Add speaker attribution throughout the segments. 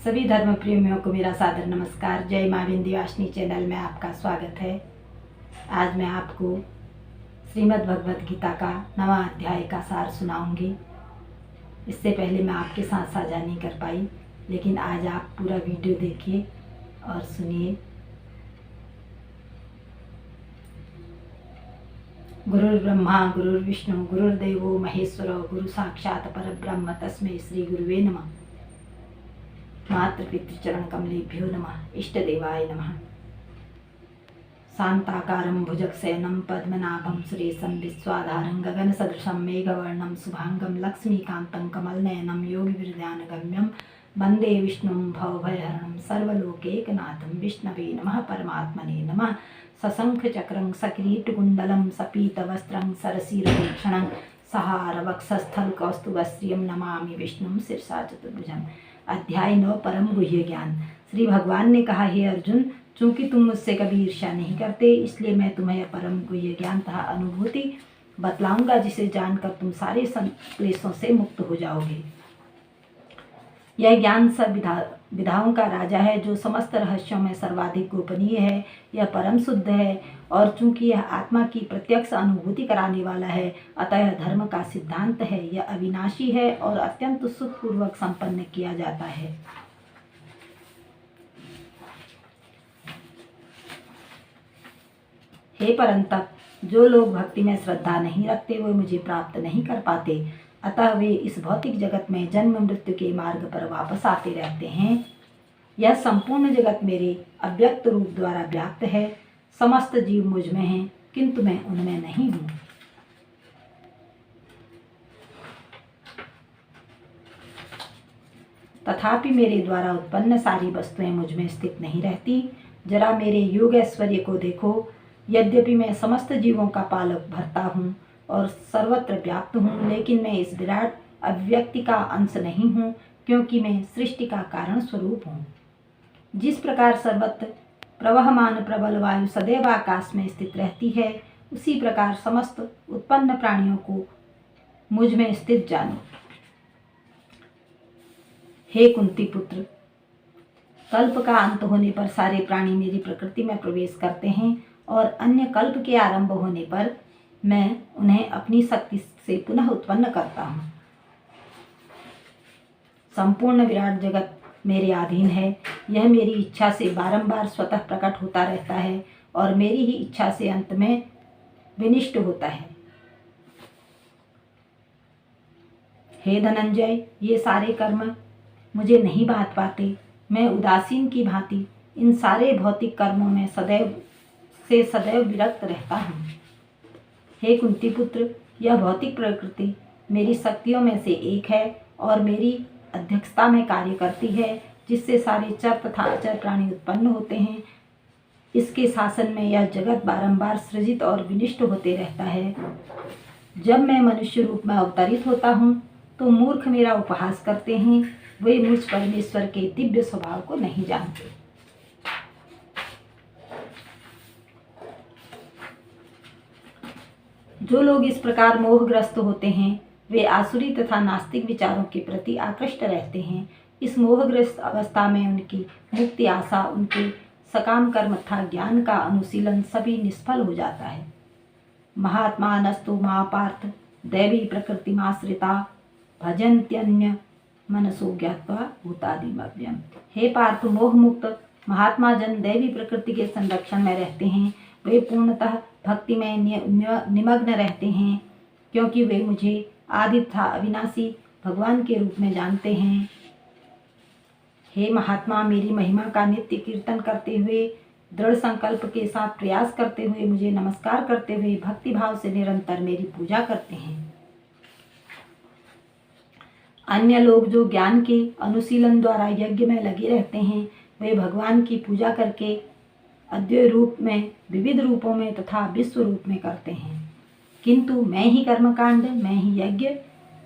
Speaker 1: सभी धर्म प्रेमियों को मेरा सादर नमस्कार। जय मां विंध्यवासिनी चैनल में आपका स्वागत है। आज मैं आपको श्रीमद् भगवद गीता का 9वां अध्याय का सार सुनाऊंगी। इससे पहले मैं आपके साथ साझा नहीं कर पाई, लेकिन आज आप पूरा वीडियो देखिए और सुनिए। गुरुर्ब्रह्मा गुरुर्विष्णु गुरुर्देवो महेश्वरो गुरु साक्षात् परब्रह्म तस्मै श्री गुरुवे नमः। मातृपितृचरण कमलेभ्यो नमः। इष्टदेवाय नमः। शांताकारं भुजगशयनं पद्मनाभं सुरेशं विश्वाधारं गगनसदृशं मेघवर्णं शुभांगं लक्ष्मीकान्तं कमलनयनं योगिविरध्यानगम्यं वन्दे विष्णुं भवभयहरणं सर्वलोकैकनाथं विष्णवे नमः। परमात्मने नमः। सशंखचक्रं सकिरीटकुण्डलं सपीतवस्त्रं सरसीरभूषणं सहारवक्षस्थलकौस्तुभश्रियं नमामि विष्णुं शिरसा चतुर्भुजम्। अध्याय 9 परम गुह्य ज्ञान। श्री भगवान ने कहा, हे अर्जुन, चूंकि तुम मुझसे कभी ईर्ष्या नहीं करते, इसलिए मैं तुम्हें परम गुह्य ज्ञान तथा अनुभूति बतलाऊंगा, जिसे जानकर तुम सारे क्लेशों से मुक्त हो जाओगे। यह ज्ञान सब विधाओं का राजा है, जो समस्त रहस्यों में सर्वाधिक गोपनीय है। यह परम शुद्ध है, और चूंकि यह आत्मा की प्रत्यक्ष अनुभूति कराने वाला है, अतः यह धर्म का सिद्धांत है। यह अविनाशी है और अत्यंत सुखपूर्वक संपन्न किया जाता है। हे परंतप, जो लोग भक्ति में श्रद्धा नहीं रखते, वे मुझे प्राप्त नहीं कर पाते। अतः वे इस भौतिक जगत में जन्म मृत्यु के मार्ग पर वापस आते रहते हैं। यह संपूर्ण जगत मेरे अव्यक्त रूप द्वारा व्याप्त है। समस्त जीव मुझ में हैं, किंतु मैं उनमें नहीं हूँ। तथापि मेरे द्वारा उत्पन्न सारी वस्तुएं मुझ में स्थित नहीं रहती। जरा मेरे योग ऐश्वर्य को देखो। यद्यपि मैं समस्त जीवों का पालक भरता हूँ और सर्वत्र व्याप्त हूँ, लेकिन मैं इस विराट अभिव्यक्ति का अंश नहीं हूँ, क्योंकि मैं सृष्टि का कारण स्वरूप हूँ। जिस प्रकार सर्वत्र प्रवहमान प्रबल वायु सदैव आकाश में स्थित रहती है, उसी प्रकार समस्त उत्पन्न प्राणियों को मुझ में स्थित जानो। हे कुंती पुत्र, कल्प का अंत होने पर सारे प्राणी मेरी प्रकृति में प्रवेश करते हैं, और अन्य कल्प के आरंभ होने पर मैं उन्हें अपनी शक्ति से पुनः उत्पन्न करता हूँ। संपूर्ण विराट जगत मेरे अधीन है। यह मेरी इच्छा से बारंबार स्वतः प्रकट होता रहता है, और मेरी ही इच्छा से अंत में विनिष्ट होता है। हे धनंजय, ये सारे कर्म मुझे नहीं बांध पाते। मैं उदासीन की भांति इन सारे भौतिक कर्मों में सदैव विरक्त रहता हूँ। हे कुंती पुत्र, यह भौतिक प्रकृति मेरी शक्तियों में से एक है, और मेरी अध्यक्षता में कार्य करती है, जिससे सारे चर तथा अचर प्राणी उत्पन्न होते हैं। इसके शासन में यह जगत बारंबार सृजित और विनिष्ट होते रहता है। जब मैं मनुष्य रूप में अवतरित होता हूँ, तो मूर्ख मेरा उपहास करते हैं। वे मुझ परमेश्वर के दिव्य स्वभाव को नहीं जानते। जो लोग इस प्रकार मोहग्रस्त होते हैं, वे आसुरी तथा नास्तिक विचारों के प्रति आकृष्ट रहते हैं। इस मोहग्रस्त अवस्था में उनकी मुक्ति आशा, उनके सकाम कर्म तथा ज्ञान का अनुशीलन सभी निष्फल हो जाता है। महात्मानस्तु मा पार्थ दैवी प्रकृतिमाश्रिता भजन्त्यन्य मनसो ज्ञात्वा भूतादिमव्यम। हे पार्थ, मोह मुक्त महात्मा जन दैवी प्रकृति के संरक्षण में रहते हैं। वे पूर्णतः भक्ति में निमग्न रहते हैं, क्योंकि वे मुझे आदि तथा अविनाशी भगवान के रूप में जानते हैं। हे महात्मा, मेरी महिमा का नित्य कीर्तन करते हुए, दृढ़ संकल्प के साथ प्रयास करते हुए, मुझे नमस्कार करते हुए भक्ति भाव से निरंतर मेरी पूजा करते हैं। अन्य लोग जो ज्ञान के अनुशीलन द्वारा यज्ञ में लगे रहते हैं, वे भगवान की पूजा करके अद्वैय रूप में, विविध रूपों में तथा विश्व रूप में करते हैं। किंतु मैं ही कर्मकांड, मैं ही यज्ञ,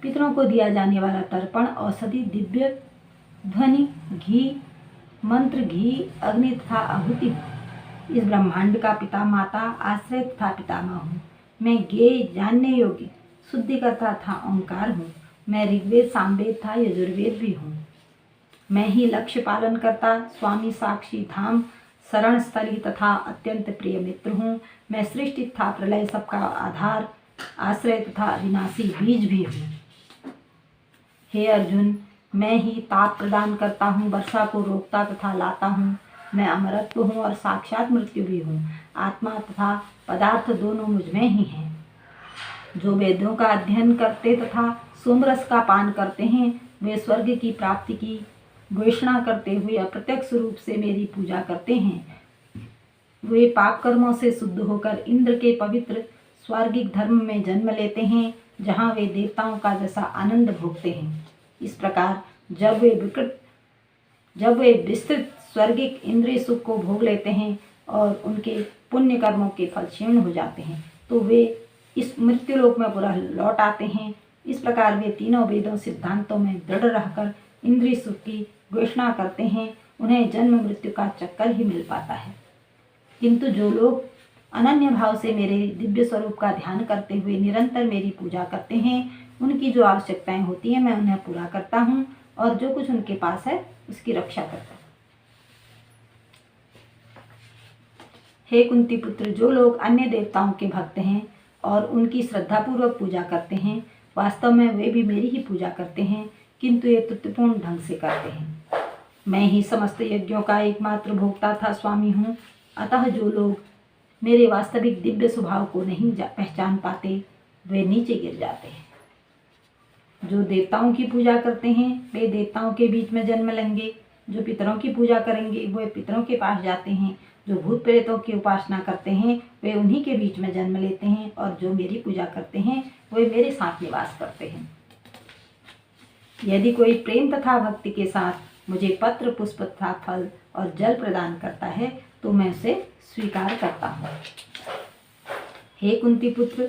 Speaker 1: पितरों को दिया जाने वाला तर्पण, औषधि, दिव्य ध्वनि, घी, मंत्र, घी, अग्नि तथा आहुति, इस ब्रह्मांड का पिता माता, आश्रय तथा पितामह हूँ। मैं ज्ञेय, जानने योग्य, शुद्धिकर्ता तथा ओंकार हूँ। मैं ऋग्वेद, सामवेद तथा यजुर्वेद भी हूँ। मैं ही लक्ष्य पालन करता स्वामी साक्षी धाम शरण स्थली तथा अत्यंत प्रिय मित्र हूँ। मैं सृष्टि तथा प्रलय सबका आधार आश्रय तथा अविनाशी बीज भी हूँ। हे अर्जुन, मैं ही ताप प्रदान करता हूँ, वर्षा को रोकता तथा लाता हूँ। मैं अमरत्व हूँ और साक्षात मृत्यु भी हूँ। आत्मा तथा पदार्थ दोनों मुझ में ही हैं। जो वेदों का अध्ययन करते तथा सोमरस का पान करते हैं, वे स्वर्ग की प्राप्ति की घोषणा करते हुए अप्रत्यक्ष रूप से मेरी पूजा करते हैं। वे पाप कर्मों से शुद्ध होकर इंद्र के पवित्र स्वर्गिक धर्म में जन्म लेते हैं, जहाँ वे देवताओं का जैसा आनंद भोगते हैं। इस प्रकार जब वे विस्तृत स्वर्गिक इंद्रिय सुख को भोग लेते हैं और उनके पुण्य कर्मों के फल क्षीण हो जाते हैं, तो वे इस मृत्युलोक में पुनः लौट आते हैं। इस प्रकार वे तीनों वेदों सिद्धांतों में दृढ़ रहकर इंद्रिय सुख की घोषणा करते हैं। उन्हें जन्म मृत्यु का चक्कर ही मिल पाता है। किंतु जो लोग अनन्य भाव से मेरे दिव्य स्वरूप का ध्यान करते हुए निरंतर मेरी पूजा करते हैं, उनकी जो आवश्यकताएं होती हैं मैं उन्हें पूरा करता हूँ और जो कुछ उनके पास है उसकी रक्षा करता हूँ। हे कुंती पुत्र, जो लोग अन्य देवताओं के भक्त हैं और उनकी श्रद्धापूर्वक पूजा करते हैं, वास्तव में वे भी मेरी ही पूजा करते हैं, किंतु ये त्रुटिपूर्ण ढंग से करते हैं। मैं ही समस्त यज्ञों का एकमात्र भोक्ता था स्वामी हूँ। अतः जो लोग मेरे वास्तविक दिव्य स्वभाव को नहीं पहचान पाते, वे नीचे गिर जाते हैं। जो देवताओं की पूजा करते हैं वे देवताओं के बीच में जन्म लेंगे। जो पितरों की पूजा करेंगे वे पितरों के पास जाते हैं। जो भूत प्रेतों की उपासना करते हैं वे उन्हीं के बीच में जन्म लेते हैं, और जो मेरी पूजा करते हैं वे मेरे साथ निवास करते हैं। यदि कोई प्रेम तथा भक्ति के साथ मुझे पत्र पुष्प तथा फल और जल प्रदान करता है तो मैं उसे स्वीकार करता हूँ। हे कुंती पुत्र,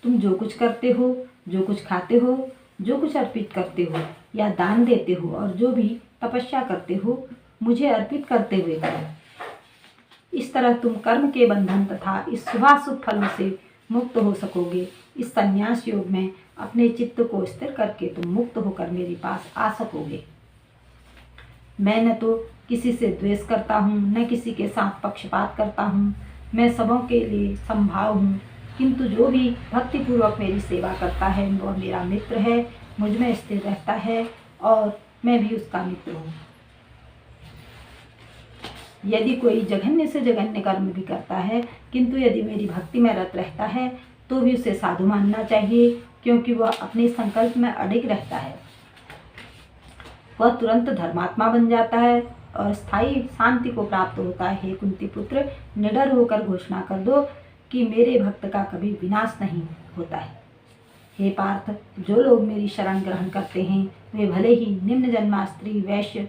Speaker 1: तुम जो कुछ करते हो, जो कुछ खाते हो, जो कुछ अर्पित करते हो या दान देते हो और जो भी तपस्या करते हो, मुझे अर्पित करते हुए करो। इस तरह तुम कर्म के बंधन तथा इस शुभाशुभ फलों से मुक्त हो सकोगे। इस संन्यास योग में अपने चित्त को स्थिर करके तुम मुक्त होकर मेरे पास आ सकोगे। मैं न तो किसी से द्वेष करता हूँ, न किसी के साथ पक्षपात करता हूँ। मैं सबों के लिए समभाव हूँ, किंतु जो भी भक्तिपूर्वक मेरी सेवा करता है वह मेरा मित्र है, मुझ में स्थिर रहता है और मैं भी उसका मित्र हूँ। यदि कोई जघन्य से जघन्य कर्म भी करता है, किंतु यदि मेरी भक्ति में रत रहता है तो भी उसे साधु मानना चाहिए, क्योंकि वह अपने संकल्प में अडिग रहता है। वह तुरंत धर्मात्मा बन जाता है और स्थायी शांति को प्राप्त होता है। हे कुंती पुत्र, निडर होकर घोषणा कर दो कि मेरे भक्त का कभी विनाश नहीं होता है। हे पार्थ, जो लोग मेरी शरण ग्रहण करते हैं वे भले ही निम्न जन्मा स्त्री, वैश्य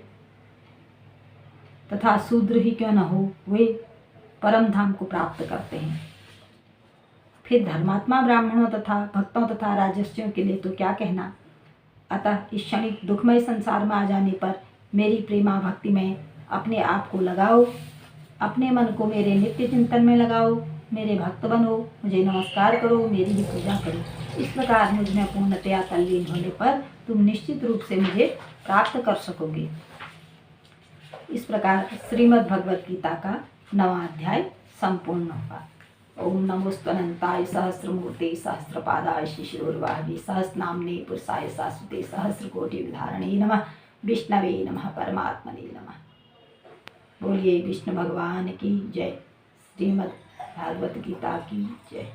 Speaker 1: तथा शूद्र ही क्यों न हो, वे परम धाम को प्राप्त करते हैं। फिर धर्मात्मा ब्राह्मणों तथा भक्तों तथा राजस्वियों के लिए तो क्या कहना। अतः इस क्षणिक दुखमय संसार में आ जाने पर मेरी प्रेमा भक्ति में अपने आप को लगाओ, अपने मन को मेरे नित्य चिंतन में लगाओ, मेरे भक्त बनो, मुझे नमस्कार करो, मेरी ही पूजा करो। इस प्रकार मुझ में पूर्णतया तल्लीन होने पर तुम निश्चित रूप से मुझे प्राप्त कर सकोगे। इस प्रकार श्रीमद् भगवद गीता का 9वां अध्याय संपूर्ण होगा। ओम नमोस्तनंताय सहस्रमूर्ते सहस्रपादाय शिशिरोर्वाहवे सहस्रनाम्ने पुरुषाय शाश्वते सहस्रकोटि विधारणे नमः। विष्णवे नमः, परमात्मने नमः। बोलिए विष्णु भगवान की जय। श्रीमद् भागवत गीता की जय।